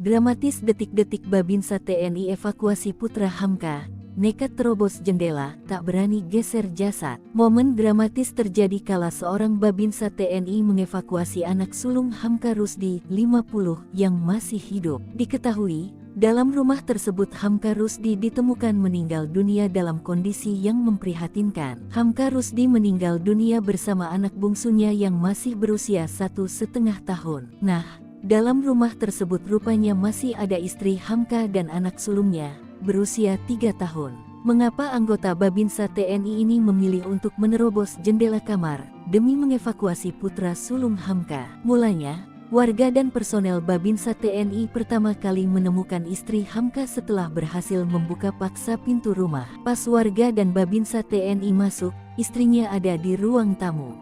Dramatis detik-detik Babinsa TNI evakuasi putra Hamka, nekat terobos jendela, tak berani geser jasad. Momen dramatis terjadi kala seorang Babinsa TNI mengevakuasi anak sulung Hamka Rusdi, 50, yang masih hidup. Diketahui, dalam rumah tersebut Hamka Rusdi ditemukan meninggal dunia dalam kondisi yang memprihatinkan. Hamka Rusdi meninggal dunia bersama anak bungsunya yang masih berusia 1,5 tahun. Nah, dalam rumah tersebut rupanya masih ada istri Hamka dan anak sulungnya, berusia 3 tahun. Mengapa anggota Babinsa TNI ini memilih untuk menerobos jendela kamar demi mengevakuasi putra sulung Hamka? Mulanya, warga dan personel Babinsa TNI pertama kali menemukan istri Hamka setelah berhasil membuka paksa pintu rumah. Pas warga dan Babinsa TNI masuk, istrinya ada di ruang tamu.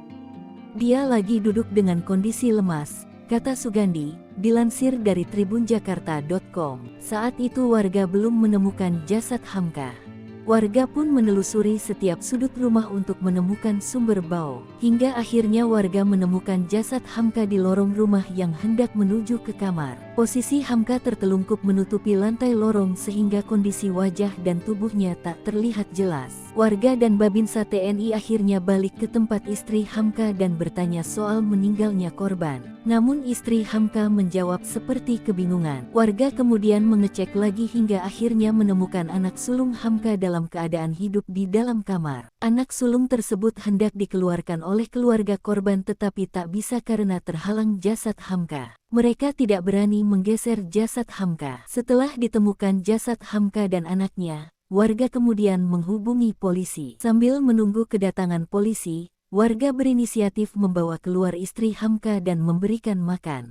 Dia lagi duduk dengan kondisi lemas, kata Sugandi, dilansir dari tribunjakarta.com. Saat itu warga belum menemukan jasad Hamka. Warga pun menelusuri setiap sudut rumah untuk menemukan sumber bau. Hingga akhirnya warga menemukan jasad Hamka di lorong rumah yang hendak menuju ke kamar. Posisi Hamka tertelungkup menutupi lantai lorong sehingga kondisi wajah dan tubuhnya tak terlihat jelas. Warga dan Babinsa TNI akhirnya balik ke tempat istri Hamka dan bertanya soal meninggalnya korban. Namun istri Hamka menjawab seperti kebingungan. Warga kemudian mengecek lagi hingga akhirnya menemukan anak sulung Hamka dalam keadaan hidup di dalam kamar. Anak sulung tersebut hendak dikeluarkan oleh keluarga korban tetapi tak bisa karena terhalang jasad Hamka. Mereka tidak berani menggeser jasad Hamka. Setelah ditemukan jasad Hamka dan anaknya, warga kemudian menghubungi polisi. Sambil menunggu kedatangan polisi, warga berinisiatif membawa keluar istri Hamka dan memberikan makan.